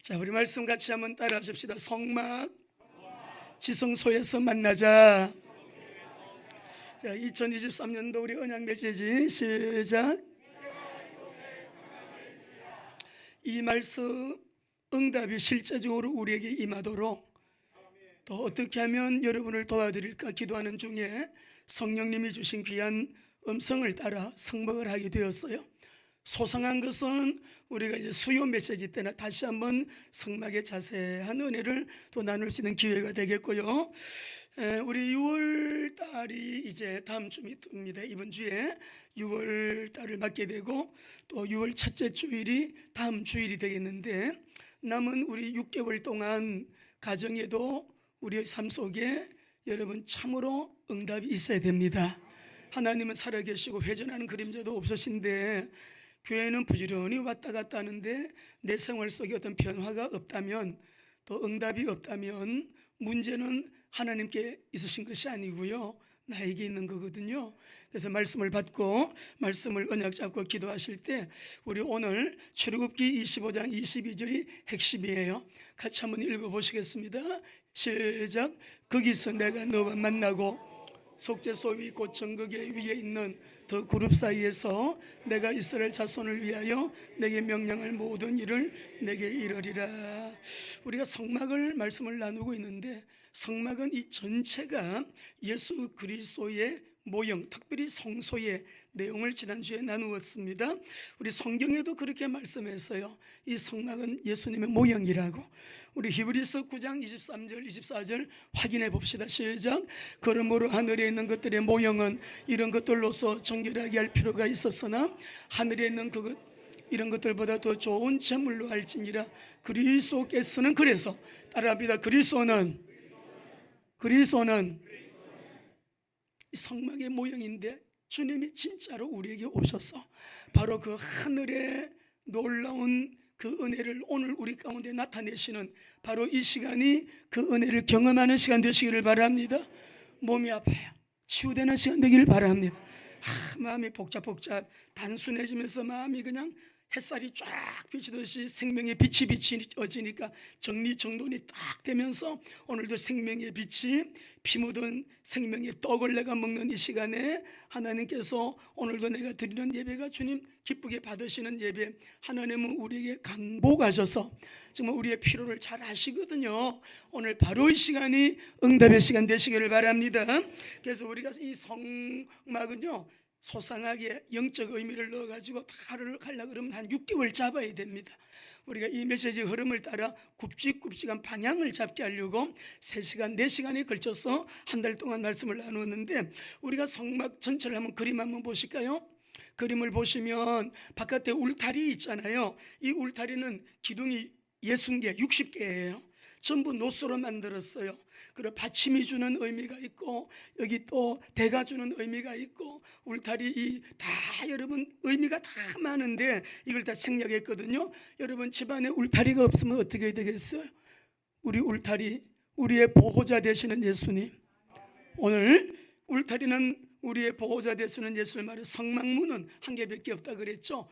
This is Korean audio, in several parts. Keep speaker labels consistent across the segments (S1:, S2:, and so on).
S1: 자, 우리 말씀 같이 한번 따라 하십시다. 성막 지성소에서 만나자. 자, 2023년도 우리 언약 메시지 시작. 이 말씀 응답이 실제적으로 우리에게 임하도록 또 어떻게 하면 여러분을 도와드릴까 기도하는 중에 성령님이 주신 귀한 음성을 따라 성막을 하게 되었어요. 소상한 것은 우리가 이제 수요 메시지 때나 다시 한번 성막의 자세한 은혜를 또 나눌 수 있는 기회가 되겠고요. 우리 6월 달이 이제 다음 주입니다. 이번 주에 6월 달을 맞게 되고 또 6월 첫째 주일이 다음 주일이 되겠는데, 남은 우리 6개월 동안 가정에도 우리의 삶 속에 여러분 참으로 응답이 있어야 됩니다. 하나님은 살아계시고 회전하는 그림자도 없으신데 교회는 부지런히 왔다 갔다 하는데 내 생활 속에 어떤 변화가 없다면, 또 응답이 없다면 문제는 하나님께 있으신 것이 아니고요, 나에게 있는 거거든요. 그래서 말씀을 받고 말씀을 언약 잡고 기도하실 때 우리 오늘 출애굽기 25장 22절이 핵심이에요. 같이 한번 읽어보시겠습니다. 시작. 거기서 내가 너와 만나고 속죄소 위 곧 정극의 위에 있는 더 그룹 사이에서 내가 이스라엘 자손을 위하여 내게 명령할 모든 일을 내게 이르리라. 우리가 성막을 말씀을 나누고 있는데, 성막은 이 전체가 예수 그리스도의 모형, 특별히 성소의 내용을 지난주에 나누었습니다. 우리 성경에도 그렇게 말씀했어요. 이 성막은 예수님의 모형이라고. 우리 히브리서 9장 23절 24절 확인해 봅시다. 시작. 그러므로 하늘에 있는 것들의 모형은 이런 것들로서 정결하게 할 필요가 있었으나 하늘에 있는 그것 이런 것들보다 더 좋은 제물로 할지니라. 그리스도께서는, 그래서 따라합니다. 그리스도는 이 성막의 모형인데 주님이 진짜로 우리에게 오셔서 바로 그 하늘의 놀라운 그 은혜를 오늘 우리 가운데 나타내시는 바로 이 시간이 그 은혜를 경험하는 시간 되시기를 바랍니다. 몸이 아파요, 치유되는 시간 되기를 바랍니다. 마음이 복잡 단순해지면서 마음이 그냥 햇살이 쫙 비치듯이 생명의 빛이 비치어지니까 정리정돈이 딱 되면서 오늘도 생명의 빛이 피 묻은 생명의 떡을 내가 먹는 이 시간에 하나님께서 오늘도 내가 드리는 예배가 주님 기쁘게 받으시는 예배, 하나님은 우리에게 강복하셔서 정말 우리의 필요를 잘 아시거든요. 오늘 바로 이 시간이 응답의 시간 되시기를 바랍니다. 그래서 우리가 이 성막은요, 소상하게 영적 의미를 넣어가지고 다 하루를 가려고 그러면 한 6개월 잡아야 됩니다. 우리가 이 메시지 흐름을 따라 굵직굵직한 방향을 잡게 하려고 3시간, 4시간에 걸쳐서 한 달 동안 말씀을 나누었는데, 우리가 성막 전체를 한번 그림 한번 보실까요? 그림을 보시면 바깥에 울타리 있잖아요. 이 울타리는 기둥이 60개, 60개예요. 전부 노수로 만들었어요. 그리고 받침이 주는 의미가 있고 여기 또 대가 주는 의미가 있고 울타리 다 여러분 의미가 다 많은데 이걸 다 생략했거든요. 여러분 집안에 울타리가 없으면 어떻게 되겠어요? 우리 울타리, 우리의 보호자 되시는 예수님. 오늘 울타리는 우리의 보호자 되시는 예수를 말해 성막문은 한 개밖에 없다 그랬죠.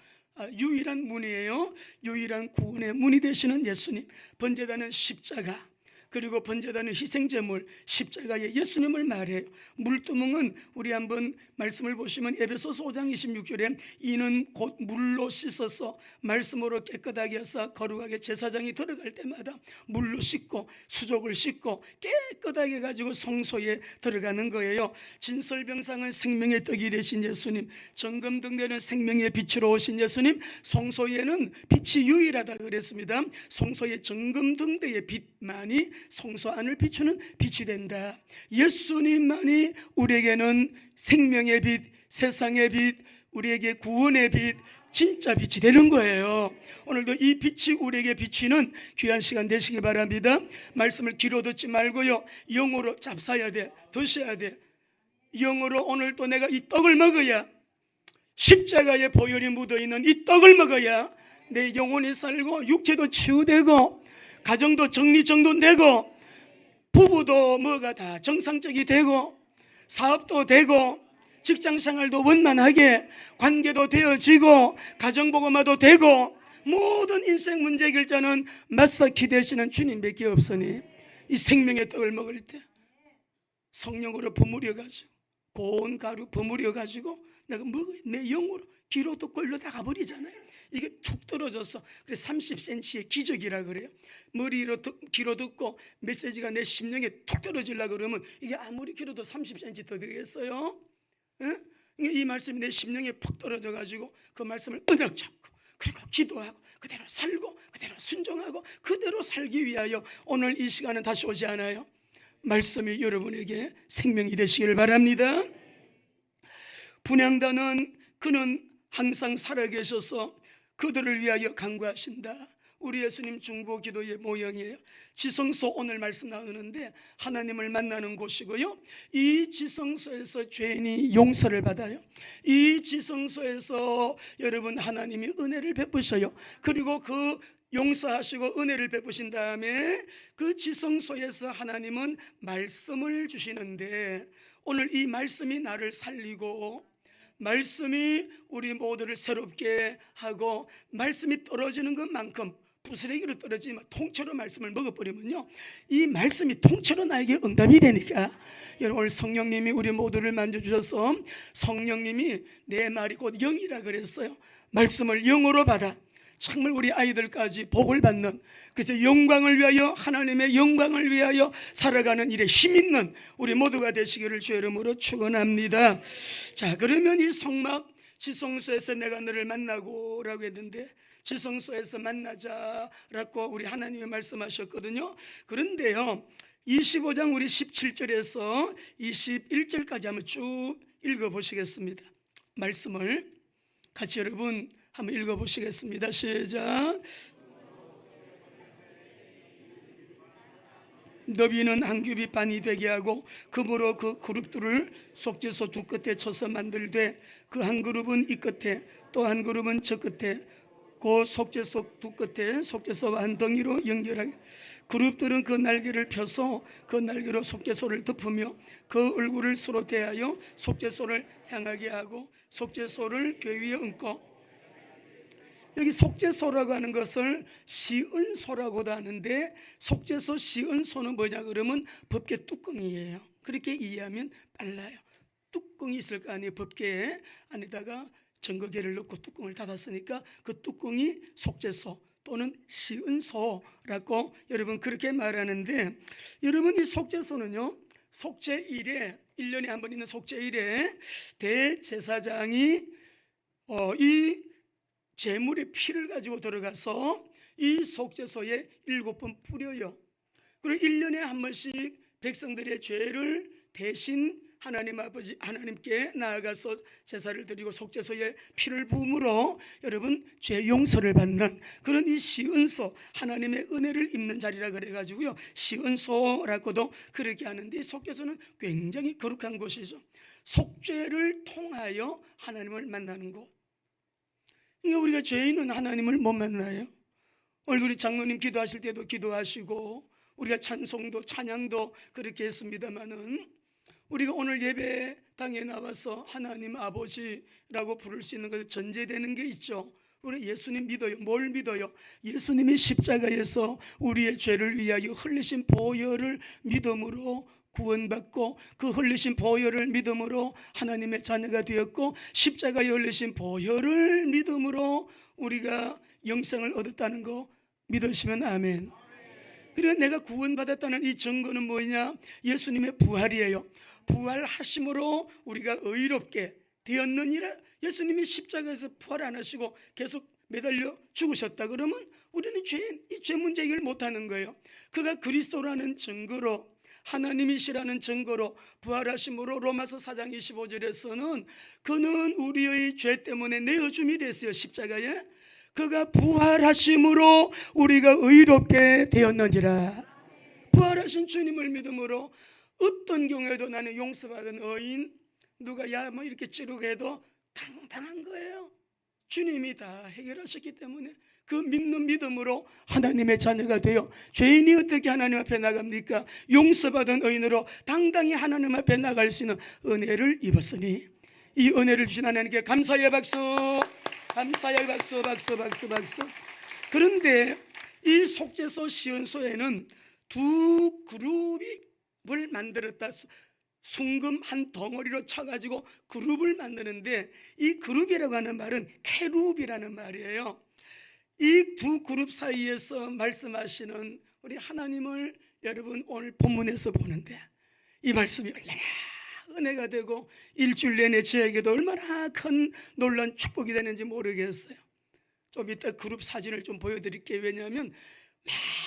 S1: 유일한 문이에요. 유일한 구원의 문이 되시는 예수님. 번제단은 십자가, 그리고 번제단은 희생제물, 십자가의 예수님을 말해요. 물두멍은 우리 한번 말씀을 보시면 에베소서 5장 26절에 이는 곧 물로 씻어서 말씀으로 깨끗하게 하사 거룩하게 제사장이 들어갈 때마다 물로 씻고 수족을 씻고 깨끗하게 가지고 성소에 들어가는 거예요. 진설병상은 생명의 떡이 되신 예수님, 정금등대는 생명의 빛으로 오신 예수님, 성소에는 빛이 유일하다 그랬습니다. 성소의 정금등대의 빛만이 성소 안을 비추는 빛이 된다. 예수님만이 우리에게는 생명의 빛, 세상의 빛, 우리에게 구원의 빛, 진짜 빛이 되는 거예요. 오늘도 이 빛이 우리에게 비치는 귀한 시간 되시기 바랍니다. 말씀을 귀로 듣지 말고요, 영으로 잡사야 돼, 드셔야 돼. 영으로 오늘 또 내가 이 떡을 먹어야, 십자가의 보혈이 묻어있는 이 떡을 먹어야 내 영혼이 살고 육체도 치유되고 가정도 정리정돈되고 부부도 뭐가 다 정상적이 되고 사업도 되고 직장생활도 원만하게 관계도 되어지고 가정복음화도 되고 모든 인생 문제 해결자는 마사키 되시는 주님밖에 없으니 이 생명의 떡을 먹을 때 성령으로 버무려가지고 고운 가루 버무려가지고 내가 먹어야 내 영으로 귀로도 꼴로 다 가버리잖아요. 이게 툭 떨어져서 그래서 30cm의 기적이라 그래요. 머리로 귀로 듣고 메시지가 내 심령에 툭 떨어지려고 그러면 이게 아무리 길어도 30cm 더 되겠어요? 예? 이 말씀이 내 심령에 푹 떨어져가지고 그 말씀을 은약 잡고 그리고 기도하고 그대로 살고 그대로 순종하고 그대로 살기 위하여 오늘 이 시간은 다시 오지 않아요. 말씀이 여러분에게 생명이 되시기를 바랍니다. 분향단은 그는 항상 살아계셔서 그들을 위하여 간구하신다. 우리 예수님 중보 기도의 모형이에요. 지성소 오늘 말씀 나누는데 하나님을 만나는 곳이고요. 이 지성소에서 죄인이 용서를 받아요. 이 지성소에서 여러분 하나님이 은혜를 베푸셔요. 그리고 그 용서하시고 은혜를 베푸신 다음에 그 지성소에서 하나님은 말씀을 주시는데 오늘 이 말씀이 나를 살리고 말씀이 우리 모두를 새롭게 하고 말씀이 떨어지는 것만큼 부스레기로 떨어지지만 통째로 말씀을 먹어버리면요 이 말씀이 통째로 나에게 응답이 되니까 여러분 오늘 성령님이 우리 모두를 만져주셔서 성령님이 내 말이 곧 영이라 그랬어요. 말씀을 영으로 받아 정말 우리 아이들까지 복을 받는 그래서 영광을 위하여 하나님의 영광을 위하여 살아가는 일에 힘있는 우리 모두가 되시기를 주의 이름으로 축원합니다. 자 그러면 이 성막 지성소에서 내가 너를 만나고 라고 했는데 지성소에서 만나자라고 우리 하나님이 말씀하셨거든요. 그런데요 25장 우리 17절에서 21절까지 한번 쭉 읽어보시겠습니다. 말씀을 같이 여러분 한번 읽어보시겠습니다. 시작. 너비는 한 규빗 반이 되게 하고 금으로 그 그룹들을 속죄소 두 끝에 쳐서 만들되 그 한 그룹은 이 끝에 또 한 그룹은 저 끝에 그 속죄소 두 끝에 속죄소와 한 덩이로 연결하게 그룹들은 그 날개를 펴서 그 날개로 속죄소를 덮으며 그 얼굴을 서로 대하여 속죄소를 향하게 하고 속죄소를 궤 위에 얹고 여기 속죄소라고 하는 것을 시은소라고도 하는데 속죄소 시은소는 뭐냐 그러면 법궤 뚜껑이에요. 그렇게 이해하면 빨라요. 뚜껑이 있을 거 아니에요. 법궤 안에다가 증거궤를 넣고 뚜껑을 닫았으니까 그 뚜껑이 속죄소 또는 시은소라고 여러분 그렇게 말하는데 여러분 이 속죄소는요 속죄일에 1년에 한 번 있는 속죄일에 대제사장이 이 제물의 피를 가지고 들어가서 이 속죄소에 7번 뿌려요. 그리고 1년에 한 번씩 백성들의 죄를 대신 하나님 아버지 하나님께 나아가서 제사를 드리고 속죄소에 피를 부음으로 여러분 죄 용서를 받는 그런 이 시은소 하나님의 은혜를 입는 자리라 그래가지고요 시은소라고도 그렇게 하는데 이 속죄소는 굉장히 거룩한 곳이죠. 속죄를 통하여 하나님을 만나는 곳. 우리가 죄인은 하나님을 못 만나요. 우리 장로님 기도하실 때도 기도하시고 우리가 찬송도 찬양도 그렇게 했습니다마는 우리가 오늘 예배당에 나와서 하나님 아버지라고 부를 수 있는 것이 전제되는 게 있죠. 우리 예수님 믿어요. 뭘 믿어요? 예수님이 십자가에서 우리의 죄를 위하여 흘리신 보혈을 믿음으로 구원받고 그 흘리신 보혈을 믿음으로 하나님의 자녀가 되었고 십자가에 흘리신 보혈을 믿음으로 우리가 영생을 얻었다는 거 믿으시면 아멘. 그래서 내가 구원받았다는 이 증거는 뭐냐? 예수님의 부활이에요. 부활하심으로 우리가 의롭게 되었느니라. 예수님이 십자가에서 부활 안 하시고 계속 매달려 죽으셨다 그러면 우리는 이 죄 문제 해결 못하는 거예요. 그가 그리스도라는 증거로 하나님이시라는 증거로 부활하심으로 로마서 4장 25절에서는 그는 우리의 죄 때문에 내어줌이 됐어요. 십자가에 그가 부활하심으로 우리가 의롭게 되었느니라. 부활하신 주님을 믿음으로 어떤 경우에도 나는 용서받은 의인 누가 야 뭐 이렇게 찌르게 해도 당당한 거예요. 주님이 다 해결하셨기 때문에 그 믿는 믿음으로 하나님의 자녀가 되어 죄인이 어떻게 하나님 앞에 나갑니까? 용서받은 의인으로 당당히 하나님 앞에 나갈 수 있는 은혜를 입었으니 이 은혜를 주신 하나님께 감사의 박수, 감사의 박수, 박수, 박수, 박수. 그런데 이 속죄소 시연소에는 두 그룹을 만들었다. 순금 한 덩어리로 쳐가지고 그룹을 만드는데, 이 그룹이라고 하는 말은 케룹이라는 말이에요. 이 두 그룹 사이에서 말씀하시는 우리 하나님을 여러분 오늘 본문에서 보는데, 이 말씀이 얼마나 은혜가 되고 일주일 내내 저에게도 얼마나 큰 놀라운 축복이 되는지 모르겠어요. 좀 이따 그룹 사진을 좀 보여드릴게요. 왜냐하면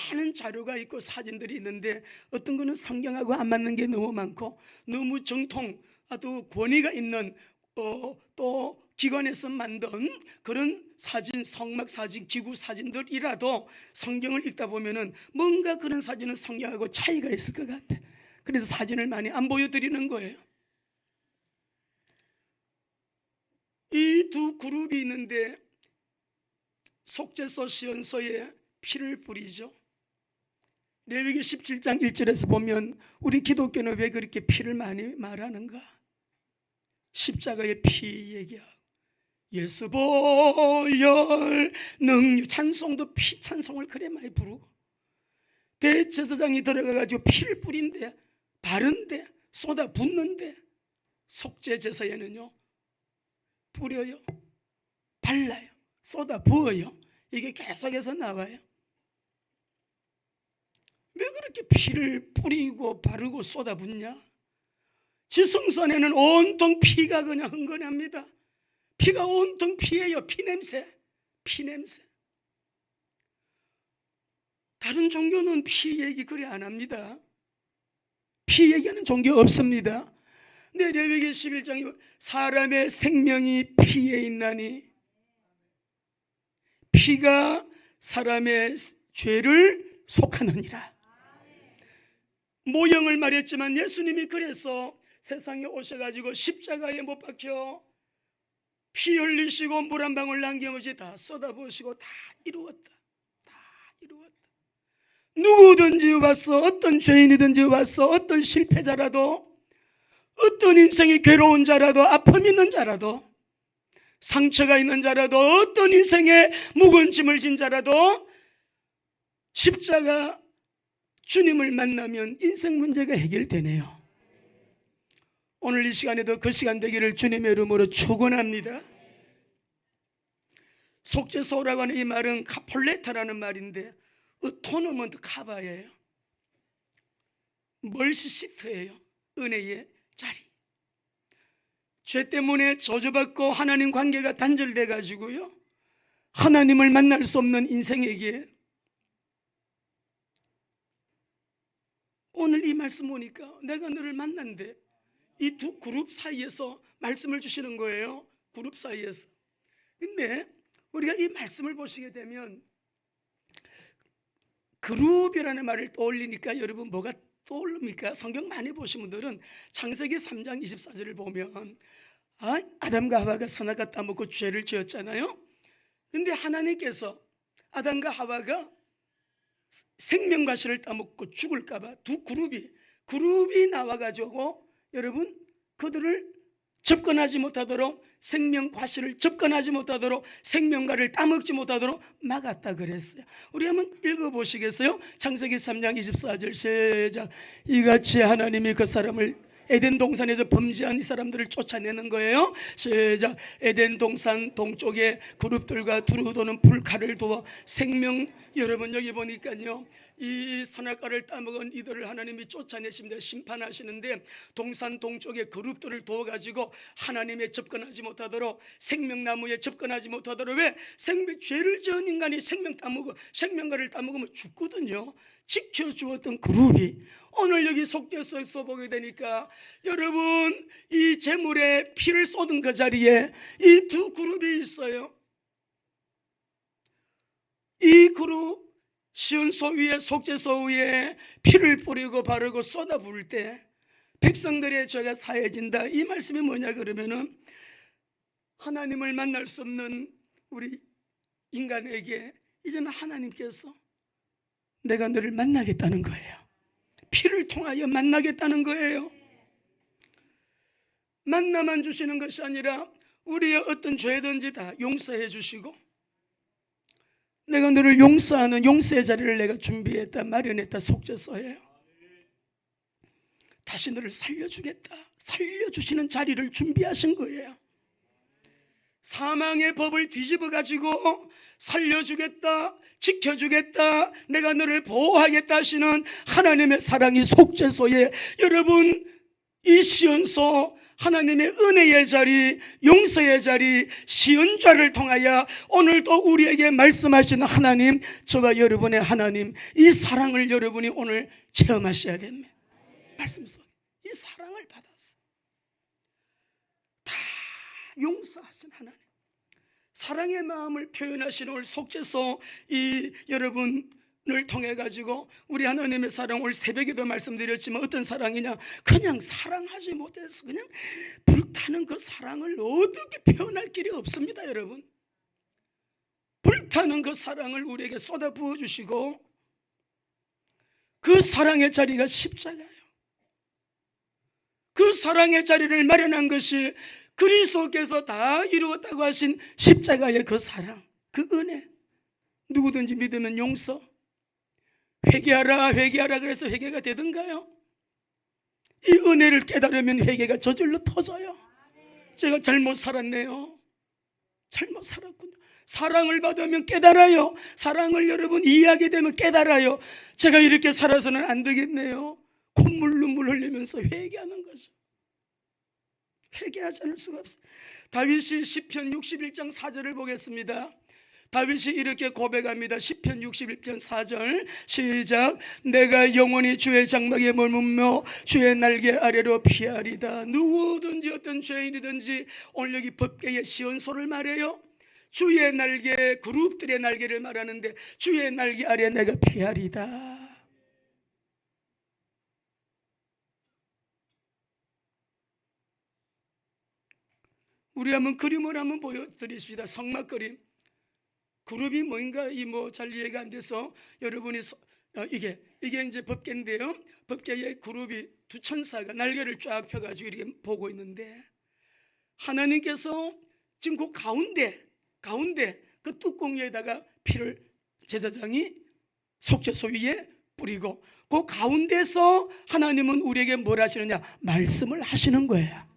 S1: 많은 자료가 있고 사진들이 있는데, 어떤 거는 성경하고 안 맞는 게 너무 많고, 너무 정통 아주 권위가 있는 또 기관에서 만든 그런 사진, 성막 사진, 기구 사진들이라도 성경을 읽다 보면은 뭔가 그런 사진은 성경하고 차이가 있을 것 같아. 그래서 사진을 많이 안 보여드리는 거예요. 이 두 그룹이 있는데, 속죄소 시연소에 피를 뿌리죠. 레위기 17장 1절에서 보면 우리 기독교는 왜 그렇게 피를 많이 말하는가? 십자가의 피 얘기하고, 예수 보혈 능력 찬송도 피 찬송을 그래 많이 부르고, 대제사장이 들어가가지고 피를 뿌린데, 바른데, 쏟아 붓는데, 속죄 제사에는요 뿌려요, 발라요, 쏟아 부어요. 이게 계속해서 나와요. 왜 그렇게 피를 뿌리고 바르고 쏟아 붓냐? 지성소에는 온통 피가 그냥 흥건합니다. 피가 온통 피예요. 피냄새. 다른 종교는 피 얘기 그리 안 합니다. 피 얘기하는 종교 없습니다. 네, 레위기 11장에 사람의 생명이 피에 있나니 피가 사람의 죄를 속하느니라. 모형을 말했지만 예수님이 그래서 세상에 오셔가지고 십자가에 못 박혀 피 흘리시고 물 한 방울 남김없이 다 쏟아부으시고 다 이루었다. 누구든지 와서, 어떤 죄인이든지 와서, 어떤 실패자라도, 어떤 인생이 괴로운 자라도, 아픔 있는 자라도, 상처가 있는 자라도, 어떤 인생에 무거운 짐을 진 자라도 십자가 주님을 만나면 인생 문제가 해결되네요. 오늘 이 시간에도 그 시간 되기를 주님의 이름으로 축원합니다. 속죄소라고 하는 이 말은 카폴레타라는 말인데, 토너먼트 카바예요. 멀시시트예요. 은혜의 자리. 죄 때문에 저주받고 하나님 관계가 단절돼 가지고요, 하나님을 만날 수 없는 인생에게 오늘 이 말씀 보니까 내가 너를 만난데, 이 두 그룹 사이에서 말씀을 주시는 거예요. 그룹 사이에서. 근데 우리가 이 말씀을 보시게 되면 그룹이라는 말을 떠올리니까 여러분 뭐가 떠오릅니까? 성경 많이 보신 분들은 창세기 3장 24절을 보면 아담과 하와가 선악과 따먹고 죄를 지었잖아요. 근데 하나님께서 아담과 하와가 생명과실을 따먹고 죽을까봐 두 그룹이 나와가지고 여러분 그들을 접근하지 못하도록, 생명과실을 접근하지 못하도록, 생명과를 따먹지 못하도록 막았다 그랬어요. 우리 한번 읽어보시겠어요? 창세기 3장 24절 시작. 이같이 하나님이 그 사람을 에덴 동산에서 범죄한 이 사람들을 쫓아내는 거예요. 시작. 에덴 동산 동쪽에 그룹들과 두루 도는 불칼을 두어 생명, 여러분 여기 보니까요, 이 선악과를 따먹은 이들을 하나님이 쫓아내십니다. 심판하시는데 동산 동쪽에 그룹들을 두어가지고 하나님에 접근하지 못하도록, 생명나무에 접근하지 못하도록. 왜? 죄를 지은 인간이 생명과를 따먹으면 죽거든요. 지켜주었던 그룹이 오늘 여기 속죄소에서 보게 되니까, 여러분 이 제물에 피를 쏟은 그 자리에 이 두 그룹이 있어요. 이 그룹 시온소 위에, 속죄소 위에 피를 뿌리고 바르고 쏟아 부을 때 백성들의 죄가 사해진다. 이 말씀이 뭐냐 그러면은, 하나님을 만날 수 없는 우리 인간에게 이제는 하나님께서 내가 너를 만나겠다는 거예요. 피를 통하여 만나겠다는 거예요. 만나만 주시는 것이 아니라 우리의 어떤 죄든지 다 용서해 주시고, 내가 너를 용서하는 용서의 자리를 내가 준비했다, 마련했다. 속죄소예요. 다시 너를 살려주겠다, 살려주시는 자리를 준비하신 거예요. 사망의 법을 뒤집어 가지고 살려주겠다, 지켜주겠다, 내가 너를 보호하겠다 하시는 하나님의 사랑이 속죄소에, 여러분 이 시온소 하나님의 은혜의 자리, 용서의 자리, 시온좌를 통하여 오늘도 우리에게 말씀하시는 하나님, 저와 여러분의 하나님, 이 사랑을 여러분이 오늘 체험하셔야 됩니다. 말씀 속에 이 사랑을 받았어. 다 용서하신 하나님, 사랑의 마음을 표현하시는 오늘 속죄소, 이 여러분을 통해 가지고 우리 하나님의 사랑, 오늘 새벽에도 말씀드렸지만 어떤 사랑이냐, 그냥 사랑하지 못해서 그냥 불타는 그 사랑을 어떻게 표현할 길이 없습니다. 여러분, 불타는 그 사랑을 우리에게 쏟아 부어 주시고, 그 사랑의 자리가 십자가예요. 그 사랑의 자리를 마련한 것이 그리스도께서 다 이루었다고 하신 십자가의 그 사랑, 그 은혜. 누구든지 믿으면 용서, 회개하라 회개하라 그래서 회개가 되던가요? 이 은혜를 깨달으면 회개가 저절로 터져요. 제가 잘못 살았네요, 잘못 살았군요. 사랑을 받으면 깨달아요. 사랑을 여러분 이해하게 되면 깨달아요. 제가 이렇게 살아서는 안 되겠네요. 콧물 눈물 흘리면서 회개하는 거죠. 회개하지 않을 수가 없어요. 다윗이 시편 61장 4절을 보겠습니다. 다윗이 이렇게 고백합니다. 시편 61편 4절 시작. 내가 영원히 주의 장막에 머물며 주의 날개 아래로 피하리다. 누구든지 어떤 죄인이든지 오늘 여기 법궤의 시온소를 말해요. 주의 날개, 그룹들의 날개를 말하는데 주의 날개 아래 내가 피하리다. 우리 한번 그림을 한번 보여드리십니다. 성막 그림. 그룹이 뭔가 잘 이해가 안 돼서 여러분이 이게 이제 법궤인데요. 법궤의 그룹이 두 천사가 날개를 쫙 펴가지고 이렇게 보고 있는데, 하나님께서 지금 그 가운데 그 뚜껑 위에다가 피를 제사장이 속죄소 위에 뿌리고, 그 가운데서 하나님은 우리에게 뭘 하시느냐, 말씀을 하시는 거예요.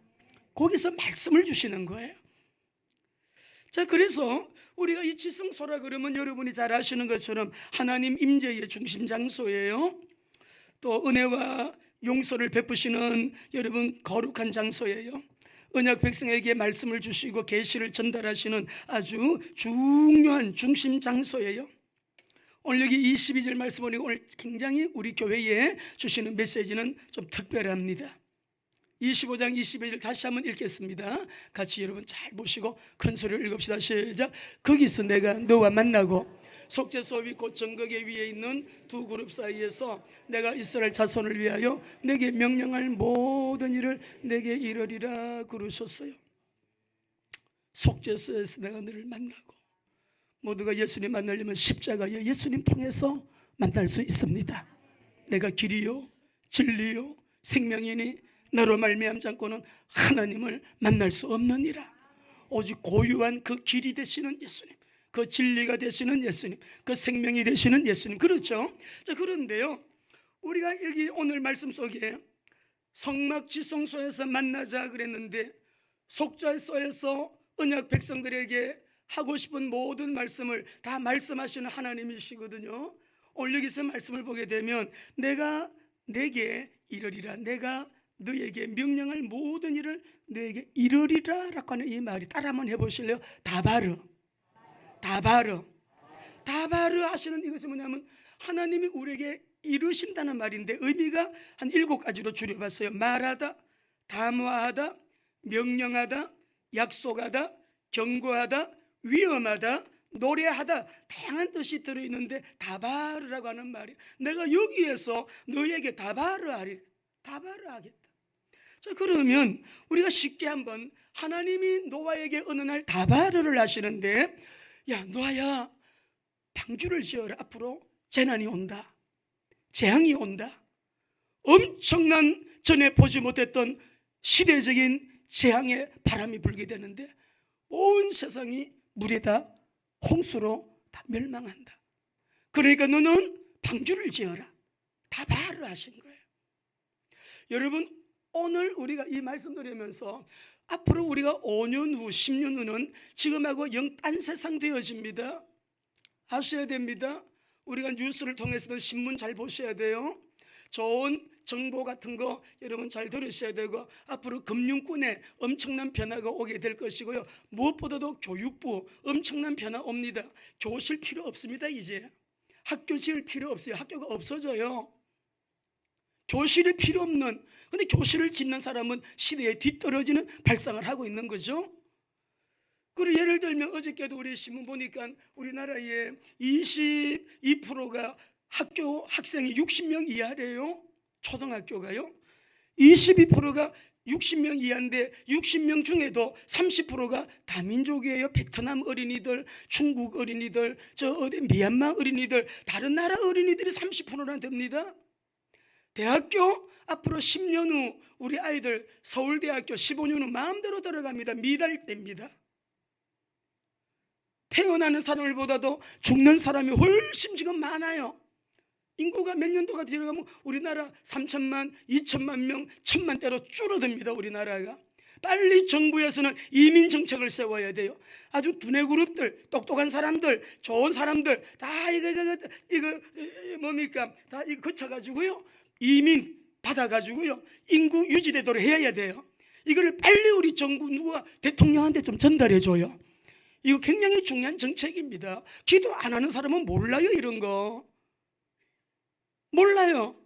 S1: 거기서 말씀을 주시는 거예요. 자, 그래서 우리가 이 지성소라 그러면 여러분이 잘 아시는 것처럼 하나님 임재의 중심 장소예요. 또 은혜와 용서를 베푸시는 여러분 거룩한 장소예요. 언약 백성에게 말씀을 주시고 계시를 전달하시는 아주 중요한 중심 장소예요. 오늘 여기 22절 말씀 보니까 오늘 굉장히 우리 교회에 주시는 메시지는 좀 특별합니다. 25장 22절 다시 한번 읽겠습니다. 같이 여러분 잘 보시고 큰 소리로 읽읍시다. 시작. 거기서 내가 너와 만나고 속죄소 위 곧 정거계 위에 있는 두 그룹 사이에서 내가 이스라엘 자손을 위하여 내게 명령할 모든 일을 내게 이르리라 그러셨어요. 속죄소에서 내가 너를 만나고, 모두가 예수님 만나려면 십자가에 예수님 통해서 만날 수 있습니다. 내가 길이요 진리요 생명이니 나로 말미암지 않고는 하나님을 만날 수 없느니라. 오직 고유한 그 길이 되시는 예수님, 그 진리가 되시는 예수님, 그 생명이 되시는 예수님. 그렇죠? 자, 그런데요, 우리가 여기 오늘 말씀 속에 성막 지성소에서 만나자 그랬는데, 속죄소에서 언약 백성들에게 하고 싶은 모든 말씀을 다 말씀하시는 하나님이시거든요. 오늘 여기서 말씀을 보게 되면 내가 내게 이르리라, 내가 너에게 명령할 모든 일을 너에게 이르리라 라고 하는 이 말이, 따라 한번 해보실래요? 다바르 하시는 이것이 뭐냐면 하나님이 우리에게 이루신다는 말인데, 의미가 한 7가지로 줄여봤어요. 말하다, 담화하다, 명령하다, 약속하다, 경고하다, 위험하다, 노래하다, 다양한 뜻이 들어있는데 다바르라고 하는 말이, 내가 여기에서 너에게 다바르하겠다. 자, 그러면 우리가 쉽게 한번, 하나님이 노아에게 어느 날 다바르를 하시는데, 야 노아야 방주를 지어라. 앞으로 재난이 온다, 재앙이 온다. 엄청난 전에 보지 못했던 시대적인 재앙의 바람이 불게 되는데 온 세상이 물에다 홍수로 다 멸망한다. 그러니까 너는 방주를 지어라. 다 바로 하신 거예요. 여러분, 오늘 우리가 이 말씀 드리면서 앞으로 우리가 5년 후, 10년 후는 지금하고 영 딴 세상 되어집니다. 아셔야 됩니다. 우리가 뉴스를 통해서도 신문 잘 보셔야 돼요. 좋은 정보 같은 거 여러분 잘 들으셔야 되고, 앞으로 금융권에 엄청난 변화가 오게 될 것이고요. 무엇보다도 교육부 엄청난 변화 옵니다. 교실 필요 없습니다. 이제 학교 지을 필요 없어요. 학교가 없어져요. 교실이 필요 없는, 근데 교실을 짓는 사람은 시대에 뒤떨어지는 발상을 하고 있는 거죠. 그리고 예를 들면 어저께도 우리 신문 보니까 우리나라의 22%가 학교 학생이 60명 이하래요. 초등학교가요. 22%가 60명 이하인데 60명 중에도 30%가 다민족이에요. 베트남 어린이들, 중국 어린이들, 저 어디 미얀마 어린이들, 다른 나라 어린이들이 30%나 됩니다. 대학교 앞으로 10년 후 우리 아이들 서울대학교 15년 후 마음대로 들어갑니다. 미달됩니다. 태어나는 사람들보다도 죽는 사람이 훨씬 지금 많아요. 인구가 몇 년도가 들어가면 우리나라 3천만, 2천만 명, 1,000만대로 줄어듭니다. 우리나라가. 빨리 정부에서는 이민 정책을 세워야 돼요. 아주 두뇌 그룹들, 똑똑한 사람들, 좋은 사람들 다 이거 뭡니까? 다 이거 거쳐가지고요. 이민 받아가지고요. 인구 유지되도록 해야 돼요. 이거를 빨리 우리 정부 누가 대통령한테 좀 전달해줘요. 이거 굉장히 중요한 정책입니다. 기도 안 하는 사람은 몰라요. 이런 거 몰라요.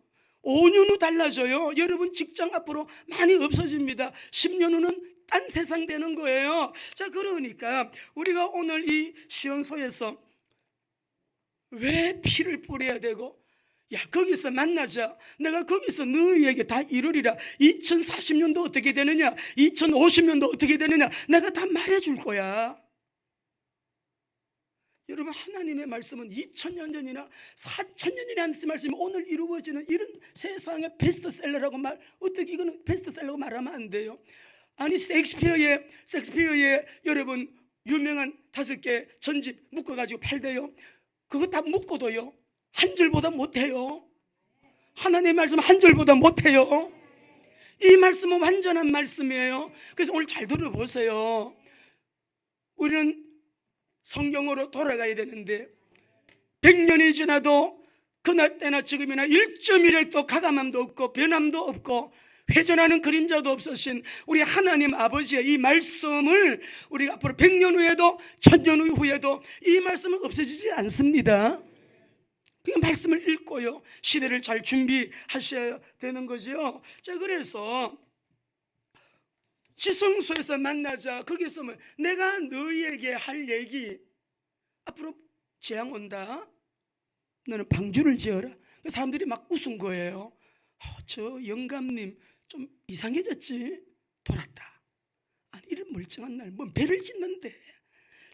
S1: 5년 후 달라져요. 여러분 직장 앞으로 많이 없어집니다. 10년 후는 딴 세상 되는 거예요. 자, 그러니까 우리가 오늘 이 시온소에서 왜 피를 뿌려야 되고, 야 거기서 만나자, 내가 거기서 너희에게 다 이루리라, 2040년도 어떻게 되느냐, 2050년도 어떻게 되느냐 내가 다 말해줄 거야. 여러분, 하나님의 말씀은 2000년 전이나 4000년이나 하는 말씀이 오늘 이루어지는 이런 세상의 베스트셀러라고 어떻게 이거는 베스트셀러라고 말하면 안 돼요. 아니 셰익스피어의 여러분 유명한 5개 전집 묶어가지고 팔대요. 그거 다 묶어도요 한 줄보다 못해요. 하나님의 말씀 한 줄보다 못해요. 이 말씀은 완전한 말씀이에요. 그래서 오늘 잘 들어보세요. 우리는 성경으로 돌아가야 되는데 100년이 지나도 그날때나 지금이나 1.1획도 가감함도 없고 변함도 없고 회전하는 그림자도 없으신 우리 하나님 아버지의 이 말씀을 우리가 앞으로 100년 후에도 1000년 후에도 이 말씀은 없어지지 않습니다. 그 말씀을 읽고요 시대를 잘 준비하셔야 되는 거죠. 자, 그래서 지성소에서 만나자. 거기서 뭐 내가 너희에게 할 얘기, 앞으로 재앙 온다, 너는 방주를 지어라. 사람들이 막 웃은 거예요. 저 영감님 좀 이상해졌지? 돌았다. 아니 이런 멀쩡한 날 뭐 배를 짓는데,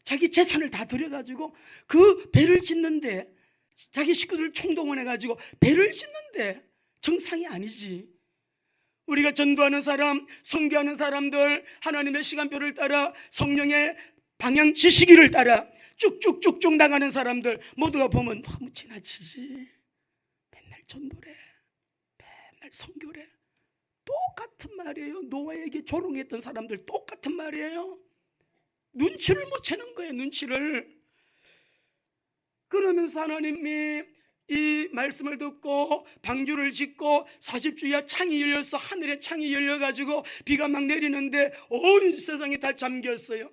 S1: 자기 재산을 다 들여가지고 그 배를 짓는데, 자기 식구들 총동원해가지고 배를 짓는데 정상이 아니지. 우리가 전도하는 사람, 선교하는 사람들, 하나님의 시간표를 따라 성령의 방향 지시기를 따라 쭉쭉쭉쭉 나가는 사람들 모두가 보면 너무 지나치지. 맨날 전도래, 맨날 선교래. 똑같은 말이에요. 노아에게 조롱했던 사람들 똑같은 말이에요. 눈치를 못 채는 거예요. 눈치를. 그러면서 하나님이 이 말씀을 듣고 방주를 짓고 40주야 창이 열려서 하늘에 창이 열려가지고 비가 막 내리는데 온 세상이 다 잠겼어요.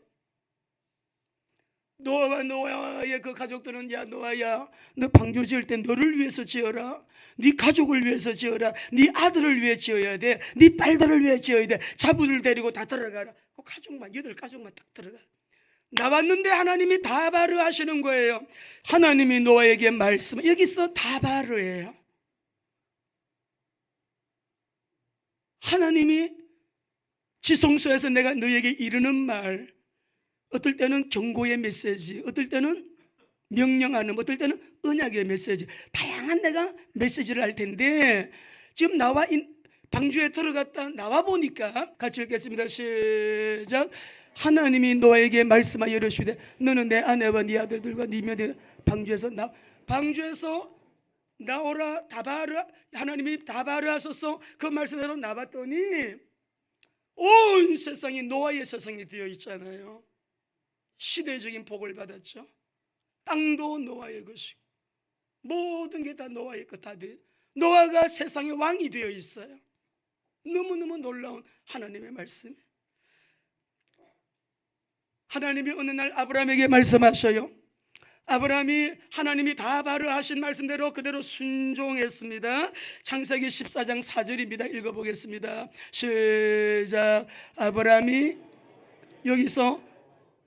S1: 노아와 노아의 그 가족들은, 야 노아야, 너 방주 지을 때 너를 위해서 지어라. 네 가족을 위해서 지어라. 네 아들을 위해 지어야 돼. 네 딸들을 위해 지어야 돼. 자부들 데리고 다 들어가라. 그 가족만 8가족만 딱 들어가. 나왔는데 하나님이 다바르 하시는 거예요. 하나님이 노아에게 말씀, 여기서 다바르예요. 하나님이 지성소에서 내가 너에게 이르는 말, 어떨 때는 경고의 메시지, 어떨 때는 명령하는, 어떨 때는 언약의 메시지, 다양한 내가 메시지를 할 텐데, 지금 나와 방주에 들어갔다 나와 보니까 같이 읽겠습니다. 시작. 하나님이 노아에게 말씀하여 이르시되 너는 내 아내와 네 아들들과 네 며느리 방주에서 나오라 다바르, 하나님이 다바르 하소서 그 말씀대로 나봤더니 온 세상이 노아의 세상이 되어 있잖아요. 시대적인 복을 받았죠. 땅도 노아의 것이고 모든 게 다 노아의 것 다 돼요. 노아가 세상의 왕이 되어 있어요. 너무너무 놀라운 하나님의 말씀. 하나님이 어느 날 아브라함에게 말씀하셔요. 아브라함이 하나님이 다 바로 하신 말씀대로 그대로 순종했습니다. 창세기 14장 4절입니다. 읽어보겠습니다. 시작. 아브라함이 여기서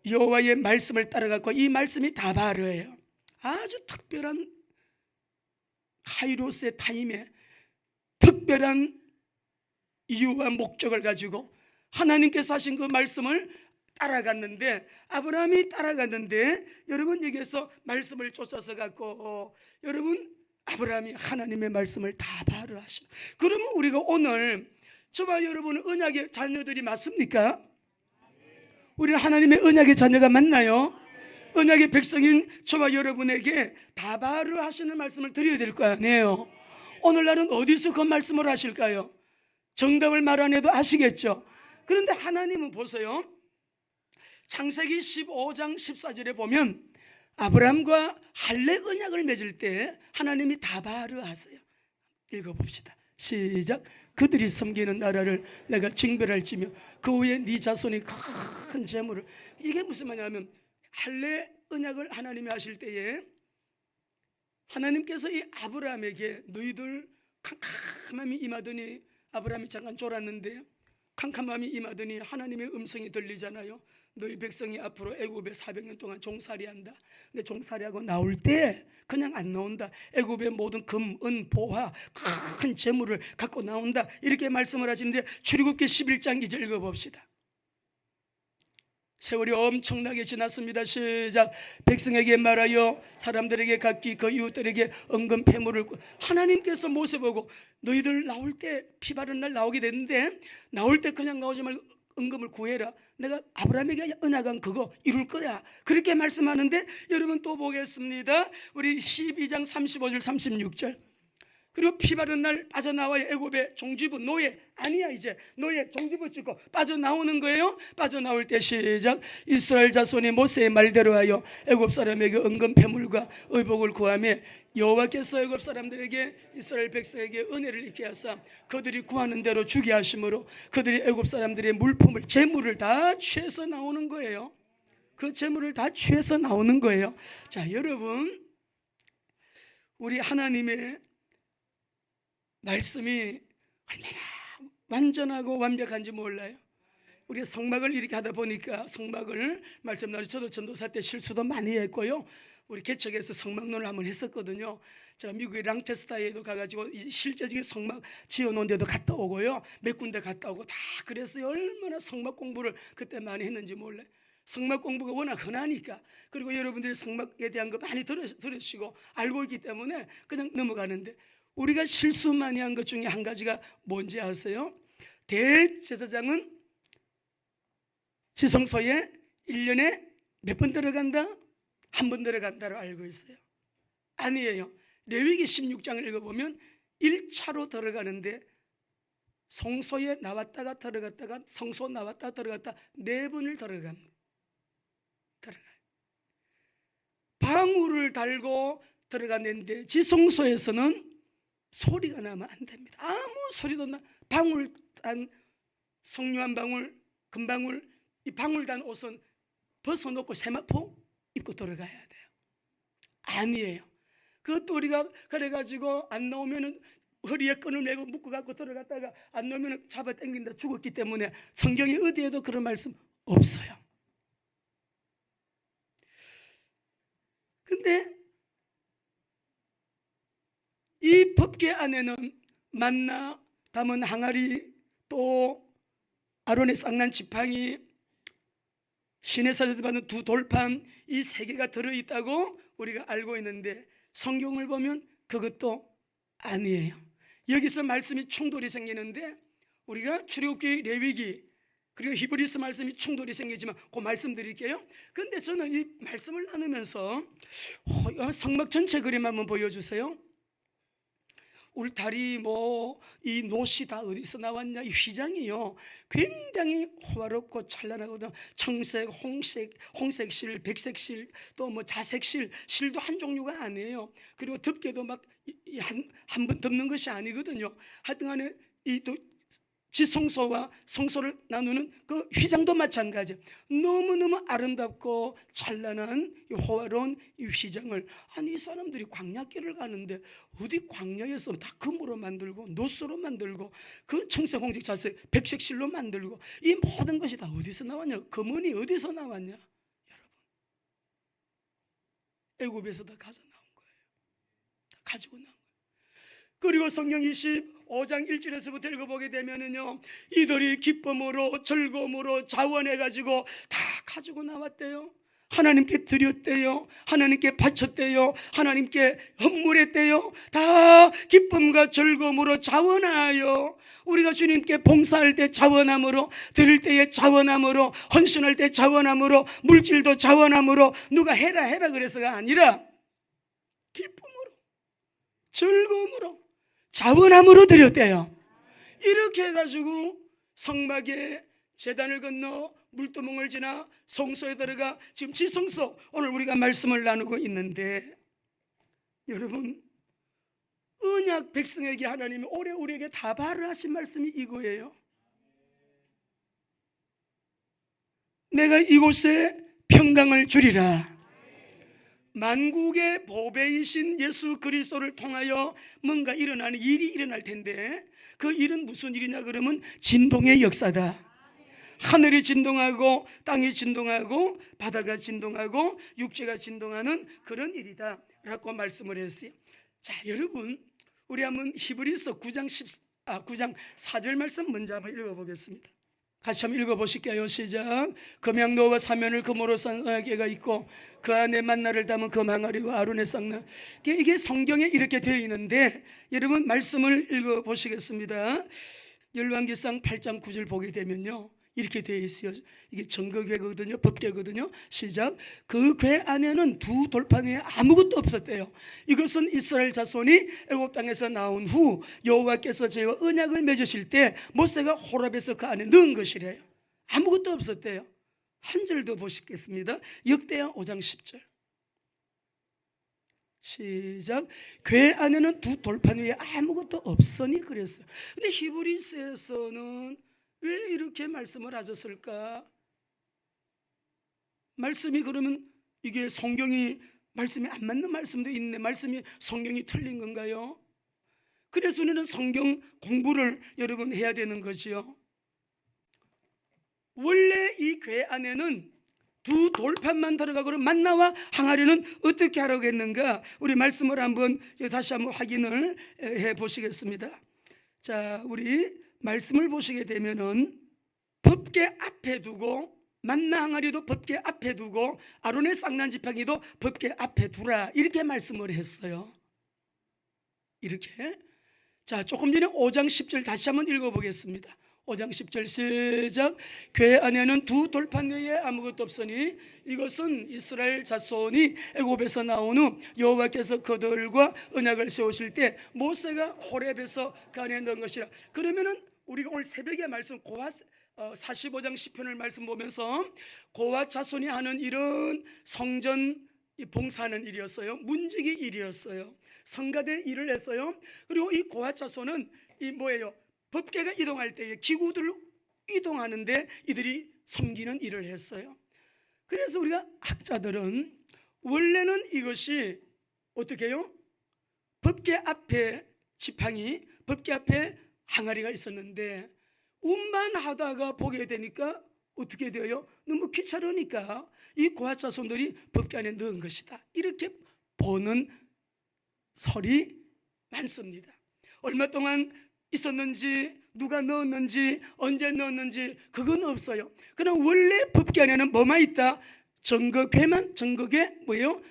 S1: 여호와의 말씀을 따라갔고, 이 말씀이 다바르예요. 아주 특별한 카이로스의 타임에 특별한 이유와 목적을 가지고 하나님께서 하신 그 말씀을 따라갔는데, 아브라함이 따라갔는데, 여러분 여기에서 말씀을 쫓아서 갔고, 여러분 아브라함이 하나님의 말씀을 다 바로하시고, 그러면 우리가 오늘 저와 여러분은 언약의 자녀들이 맞습니까? 우리는 하나님의 언약의 자녀가 맞나요? 언약의 백성인 저와 여러분에게 다 바로하시는 말씀을 드려야 될 거 아니에요. 오늘날은 어디서 그 말씀을 하실까요? 정답을 말 안 해도 아시겠죠? 그런데 하나님은 보세요. 창세기 15장 14절에 보면 아브라함과 할례 언약을 맺을 때 하나님이 다바르 하세요. 읽어봅시다. 시작. 그들이 섬기는 나라를 내가 징벌할지며 그 후에 네 자손이 큰 재물을. 이게 무슨 말이냐면 할례 언약을 하나님이 하실 때에 하나님께서 이 아브라함에게 너희들 캄캄함이 임하더니, 아브라함이 잠깐 졸았는데 캄캄함이 임하더니 하나님의 음성이 들리잖아요. 너희 백성이 앞으로 애굽에 400년 동안 종살이한다. 근데 종살이하고 나올 때 그냥 안 나온다. 애굽의 모든 금, 은, 보화, 큰 재물을 갖고 나온다. 이렇게 말씀을 하시는데 출애굽기 11장 2절 읽어봅시다. 세월이 엄청나게 지났습니다. 시작. 백성에게 말하여 사람들에게 각기 그 이웃들에게 은금 패물을. 하나님께서 모세 보고 너희들 나올 때 피 바른 날 나오게 됐는데 나올 때 그냥 나오지 말고 은금을 구해라. 내가 아브라함에게 언약한 그거 이룰 거야. 그렇게 말씀하는데, 여러분 또 보겠습니다. 우리 12장 35절 36절. 그리고 피 바른 날 빠져나와야 애굽의 종주부 노예, 아니야 이제 노예 종주부 찍고 빠져나오는 거예요. 빠져나올 때 시작. 이스라엘 자손이 모세의 말대로 하여 애굽 사람에게 은금 패물과 의복을 구하며 여호와께서 애굽 사람들에게 이스라엘 백성에게 은혜를 입게 하사 그들이 구하는 대로 주게 하심으로 그들이 애굽 사람들의 물품을, 재물을 다 취해서 나오는 거예요. 그 재물을 다 취해서 나오는 거예요. 자, 여러분, 우리 하나님의 말씀이 얼마나 완전하고 완벽한지 몰라요. 우리가 성막을 이렇게 하다 보니까 성막을 말씀 나누, 저도 전도사 때 실수도 많이 했고요. 우리 개척에서 성막론을 한번 했었거든요. 제가 미국의 랑체스터에도 가가지고 실제적인 성막 지어놓은 데도 갔다 오고요. 몇 군데 갔다 오고 다 그랬어요. 얼마나 성막 공부를 그때 많이 했는지 몰라요. 성막 공부가 워낙 흔하니까. 그리고 여러분들이 성막에 대한 거 많이 들으시고 알고 있기 때문에 그냥 넘어가는데, 우리가 실수 많이 한 것 중에 한 가지가 뭔지 아세요? 대제사장은 지성소에 1년에 몇 번 들어간다? 한 번 들어간다로 알고 있어요. 아니에요. 레위기 16장을 읽어보면 1차로 들어가는데 성소에 나왔다가 들어갔다가 성소 나왔다 들어갔다 4번을 들어갑니다. 방울을 달고 들어갔는데 지성소에서는 소리가 나면 안 됩니다. 아무 소리도 방울 단 석류 한 방울, 금방울, 이 방울 단 옷은 벗어놓고 세마포 입고 들어가야 돼요. 아니에요. 그것도 우리가 그래가지고 안 나오면은 허리에 끈을 매고 묶어 갖고 들어갔다가 안 나오면은 잡아 당긴다 죽었기 때문에 성경에 어디에도 그런 말씀 없어요. 근데 이 법궤 안에는 만나 담은 항아리, 또 아론의 쌍난 지팡이, 시내산에서 받은 2돌판, 이 3개가 들어있다고 우리가 알고 있는데 성경을 보면 그것도 아니에요. 여기서 말씀이 충돌이 생기는데 우리가 출애굽기, 레위기 그리고 히브리서 말씀이 충돌이 생기지만 그 말씀 드릴게요. 그런데 저는 이 말씀을 나누면서 성막 전체 그림 한번 보여주세요. 울타리 이 노시 다 어디서 나왔냐, 이 휘장이요 굉장히 호화롭고 찬란하거든. 청색, 홍색실, 백색실, 또 자색실, 실도 한 종류가 아니에요. 그리고 덮개도 막 한 번 덮는 것이 아니거든요. 하여튼간에 또 지성소와 성소를 나누는 그 휘장도 마찬가지. 너무너무 아름답고 찬란한 이 호화로운 이 휘장을, 아니 이 사람들이 광야길을 가는데 어디 광야에서 다 금으로 만들고 노스로 만들고 그 청색, 홍색, 자색, 백색 실로 만들고 이 모든 것이 다 어디서 나왔냐? 금은이 어디서 나왔냐? 여러분, 애굽에서 다 가져 나온 거예요. 다 가지고 나온 거예요. 그리고 성경 25장 1절에서부터 읽어보게 되면은요, 이들이 기쁨으로 즐거움으로 자원해가지고 다 가지고 나왔대요. 하나님께 드렸대요. 하나님께 바쳤대요. 하나님께 헌물했대요. 다 기쁨과 즐거움으로 자원하여, 우리가 주님께 봉사할 때 자원함으로, 드릴 때에 자원함으로, 헌신할 때 자원함으로, 물질도 자원함으로, 누가 해라 그래서가 아니라 기쁨으로, 즐거움으로, 자원함으로 드렸대요. 이렇게 해가지고 성막에 제단을 건너 물두멍을 지나 성소에 들어가 지금 지성소, 오늘 우리가 말씀을 나누고 있는데, 여러분, 언약 백성에게 하나님이 올해 우리에게 다 바라하신 말씀이 이거예요. 내가 이곳에 평강을 주리라. 만국의 보배이신 예수 그리스도를 통하여 뭔가 일어나는 일이 일어날 텐데, 그 일은 무슨 일이냐 그러면 진동의 역사다. 하늘이 진동하고 땅이 진동하고 바다가 진동하고 육체가 진동하는 그런 일이다 라고 말씀을 했어요. 자, 여러분, 우리 한번 히브리서 9장 4절 말씀 먼저 한번 읽어보겠습니다. 같이 한번 읽어보실게요. 시작. 금양노와 사면을 금으로 싼 언약궤가 있고 그 안에 만나를 담은 그 망아리와 아론의 쌍나. 이게 성경에 이렇게 되어 있는데, 여러분 말씀을 읽어보시겠습니다. 열왕기상 8장 9절 보게 되면요, 이렇게 되어 있어요. 이게 증거궤거든요, 법궤거든요. 시작. 그 궤 안에는 두 돌판 위에 아무것도 없었대요. 이것은 이스라엘 자손이 애굽 땅에서 나온 후 여호와께서 저희와 언약을 맺으실 때 모세가 호렙에서 그 안에 넣은 것이래요. 아무것도 없었대요. 한 절 더 보시겠습니다. 역대하 5장 10절. 시작. 궤 안에는 두 돌판 위에 아무것도 없으니 그랬어요. 근데 히브리서에서는 왜 이렇게 말씀을 하셨을까? 말씀이 그러면 이게 성경이 말씀이 안 맞는 말씀도 있네, 말씀이 성경이 틀린 건가요? 그래서 우리는 성경 공부를 여러분 해야 되는 거지요. 원래 이 궤 안에는 두 돌판만 들어가고 만나와 항아리는 어떻게 하라고 했는가? 우리 말씀을 한번 다시 한번 확인을 해 보시겠습니다. 자, 우리 말씀을 보시게 되면은 법궤 앞에 두고, 만나 항아리도 법궤 앞에 두고, 아론의 쌍난 지팡이도 법궤 앞에 두라, 이렇게 말씀을 했어요. 이렇게. 자, 조금 전에 5장 10절 다시 한번 읽어보겠습니다. 5장 10절 시작. 궤 안에는 두 돌판 외에 아무것도 없으니 이것은 이스라엘 자손이 애굽에서 나온 후 여호와께서 그들과 언약을 세우실 때 모세가 호렙에서 그 안에 넣은 것이라. 그러면은 우리가 오늘 새벽에 말씀 고핫 45장 10편을 말씀 보면서 고핫 자손이 하는 일은 성전 봉사하는 일이었어요. 문지기 일이었어요. 성가대 일을 했어요. 그리고 이 고핫 자손은 이 뭐예요? 법궤가 이동할 때에 기구들로 이동하는데 이들이 섬기는 일을 했어요. 그래서 우리가 학자들은 원래는 이것이 어떻게 해요? 법궤 앞에 지팡이, 법궤 앞에 항아리가 있었는데 운반하다가 보게 되니까 어떻게 돼요? 너무 귀찮으니까 이 고핫 자손들이 법궤 안에 넣은 것이다, 이렇게 보는 설이 많습니다. 얼마 동안 있었는지, 누가 넣었는지, 언제 넣었는지 그건 없어요. 그냥 원래 법궤 안에는 뭐만 있다? 증거궤만, 증거궤 뭐예요?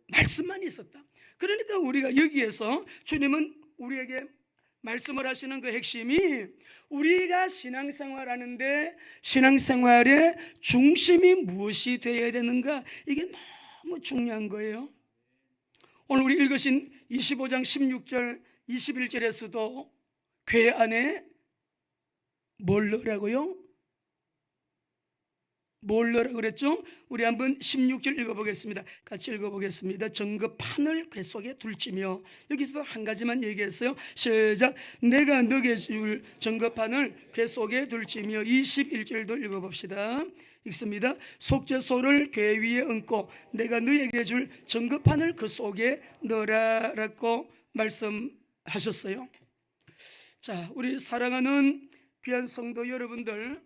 S1: 말씀만 있었다. 그러니까 우리가 여기에서 주님은 우리에게 말씀을 하시는 그 핵심이 우리가 신앙생활하는데 신앙생활의 중심이 무엇이 되어야 되는가, 이게 너무 중요한 거예요. 오늘 우리 읽으신 25장 16절 21절에서도 궤 안에 뭘 넣으라고요? 뭘 넣으라고 그랬죠? 우리 한번 16절 읽어보겠습니다. 같이 읽어보겠습니다. 정금판을 궤 속에 둘지며, 여기서 한 가지만 얘기했어요. 시작. 내가 너게 줄 정금판을 궤 속에 둘지며. 21절도 읽어봅시다. 읽습니다. 속죄소를 궤 위에 얹고 내가 너에게 줄 정금판을 그 속에 넣으라라고 말씀하셨어요. 자, 우리 사랑하는 귀한 성도 여러분들,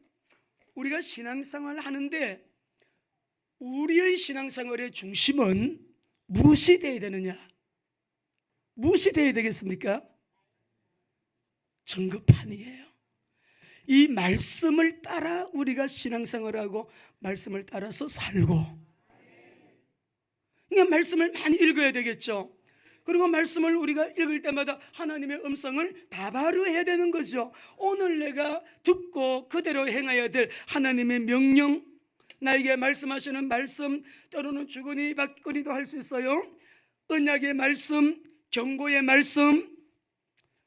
S1: 우리가 신앙생활을 하는데 우리의 신앙생활의 중심은 무엇이 되어야 되느냐? 무엇이 되어야 되겠습니까? 정금판이에요. 이 말씀을 따라 우리가 신앙생활하고 말씀을 따라서 살고, 그러니까 말씀을 많이 읽어야 되겠죠. 그리고 말씀을 우리가 읽을 때마다 하나님의 음성을 다바로 해야 되는 거죠. 오늘 내가 듣고 그대로 행해야 될 하나님의 명령, 나에게 말씀하시는 말씀, 때로는 주거니 받거니도 할 수 있어요. 언약의 말씀, 경고의 말씀,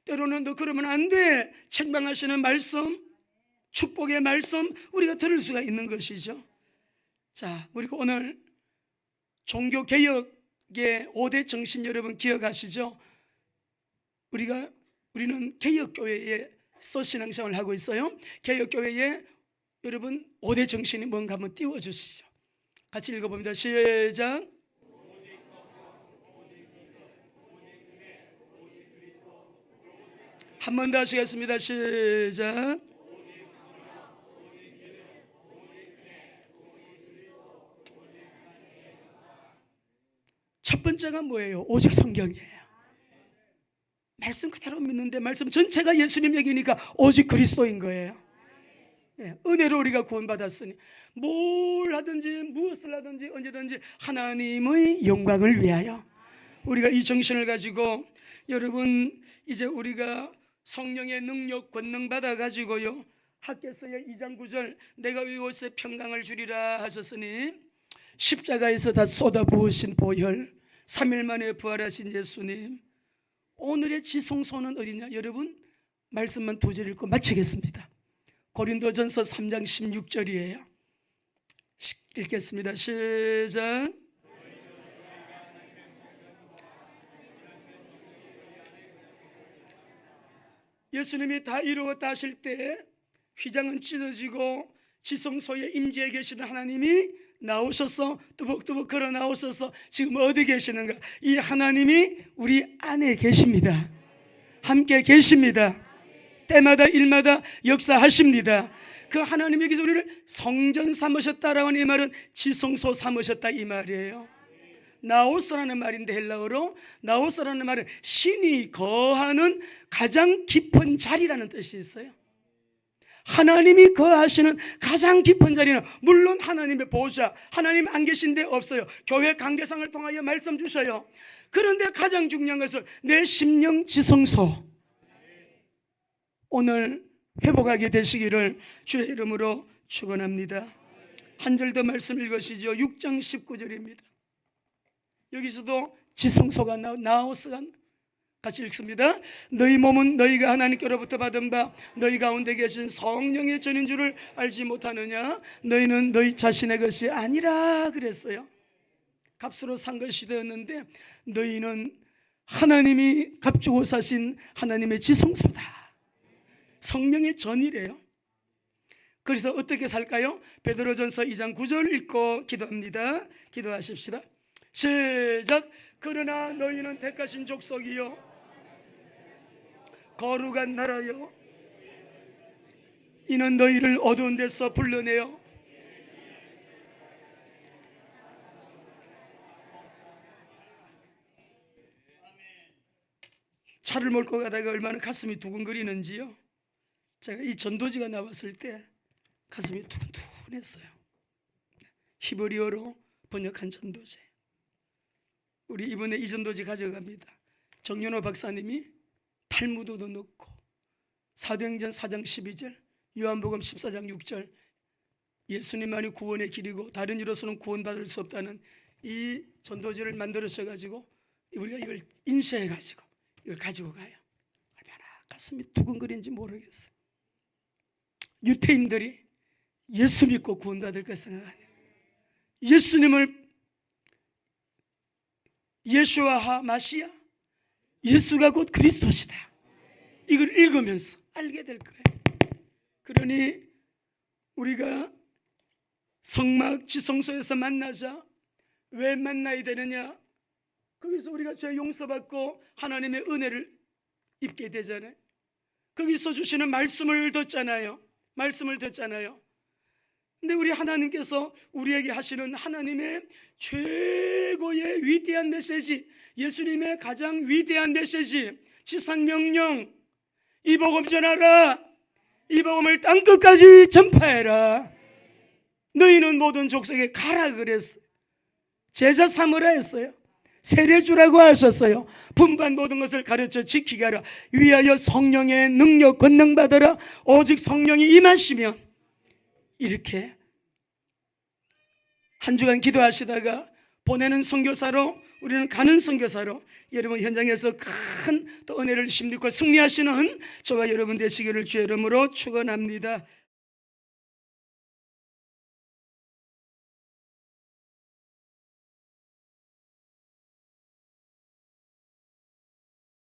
S1: 때로는 너 그러면 안 돼 책망하시는 말씀, 축복의 말씀, 우리가 들을 수가 있는 것이죠. 자, 그리고 오늘 종교개혁의 5대 정신 여러분 기억하시죠? 우리는 개혁교회에서 신앙생활을 하고 있어요. 개혁교회에 여러분 5대 정신이 뭔가 한번 띄워주시죠. 같이 읽어봅니다. 시작. 한 번 더 하시겠습니다. 시작. 첫 번째가 뭐예요? 오직 성경이에요. 말씀 그대로 믿는데 말씀 전체가 예수님 얘기니까 오직 그리스도인 거예요. 은혜로 우리가 구원받았으니 뭘 하든지 무엇을 하든지 언제든지 하나님의 영광을 위하여, 우리가 이 정신을 가지고, 여러분 이제 우리가 성령의 능력 권능 받아가지고요, 학개서의 2장 9절 내가 이곳에 평강을 주리라 하셨으니, 십자가에서 다 쏟아부으신 보혈, 3일 만에 부활하신 예수님, 오늘의 지성소는 어디냐? 여러분 말씀만 2절 읽고 마치겠습니다. 고린도전서 3장 16절이에요 읽겠습니다. 시작. 예수님이 다 이루었다 하실 때 휘장은 찢어지고 지성소에 임재해 계시는 하나님이 나오셔서 뚜벅뚜벅 걸어 나오셔서 지금 어디 계시는가? 이 하나님이 우리 안에 계십니다. 함께 계십니다. 때마다 일마다 역사하십니다. 그 하나님이 여기서 우리를 성전 삼으셨다라고 하는 이 말은 지성소 삼으셨다 이 말이에요. 나오스라는 말인데, 헬라어로 나오스라는 말은 신이 거하는 가장 깊은 자리라는 뜻이 있어요. 하나님이 거하시는 가장 깊은 자리는 물론 하나님의 보좌, 하나님 안 계신 데 없어요. 교회 관계상을 통하여 말씀 주셔요. 그런데 가장 중요한 것은 내 심령 지성소, 오늘 회복하게 되시기를 주의 이름으로 축원합니다. 한 절 더 말씀 읽으시죠. 6장 19절입니다 여기서도 지성소가 나오스가 같이 읽습니다. 너희 몸은 너희가 하나님께로부터 받은 바 너희 가운데 계신 성령의 전인 줄을 알지 못하느냐? 너희는 너희 자신의 것이 아니라 그랬어요. 값으로 산 것이 되었는데 너희는 하나님이 값주고 사신 하나님의 지성소다. 성령의 전이래요. 그래서 어떻게 살까요? 베드로전서 2장 9절 읽고 기도합니다. 기도하십시다. 시작. 그러나 너희는 택하신 족속이요 거룩한 나라요 이는 너희를 어두운 데서 불러내어 차를 몰고 가다가 얼마나 가슴이 두근거리는지요. 제가 이 전도지가 나왔을 때 가슴이 두근두근했어요. 히브리어로 번역한 전도지. 우리 이번에 이 전도지 가져갑니다. 정연호 박사님이 탈무드도 넣고 사도행전 4장 12절, 요한복음 14장 6절, 예수님만이 구원의 길이고 다른 이로서는 구원받을 수 없다는 이 전도지를 만들어셔가지고 우리가 이걸 인쇄해가지고 이걸 가지고 가요. 얼마나 가슴이 두근거리는지 모르겠어요. 유태인들이 예수 믿고 구원받을 것 생각하네요. 예수님을 예수와 마시아, 예수가 곧 그리스도시다, 이걸 읽으면서 알게 될 거예요. 그러니 우리가 성막 지성소에서 만나자. 왜 만나야 되느냐? 거기서 우리가 죄 용서받고 하나님의 은혜를 입게 되잖아요. 거기서 주시는 말씀을 듣잖아요. 근데 우리 하나님께서 우리에게 하시는 하나님의 최고의 위대한 메시지, 예수님의 가장 위대한 메시지, 지상명령, 이 복음 전하라, 이 복음을 땅끝까지 전파해라, 너희는 모든 족속에 가라 그랬어요. 제자 삼으라 했어요. 세례주라고 하셨어요. 분반 모든 것을 가르쳐 지키게 하라. 위하여 성령의 능력 권능 받으라. 오직 성령이 임하시면. 이렇게 한 주간 기도하시다가 보내는 선교사로, 우리는 가는 선교사로 여러분 현장에서 큰 또 은혜를 힘입고 승리하시는 저와 여러분 되시기를 주의 이름으로 축원합니다.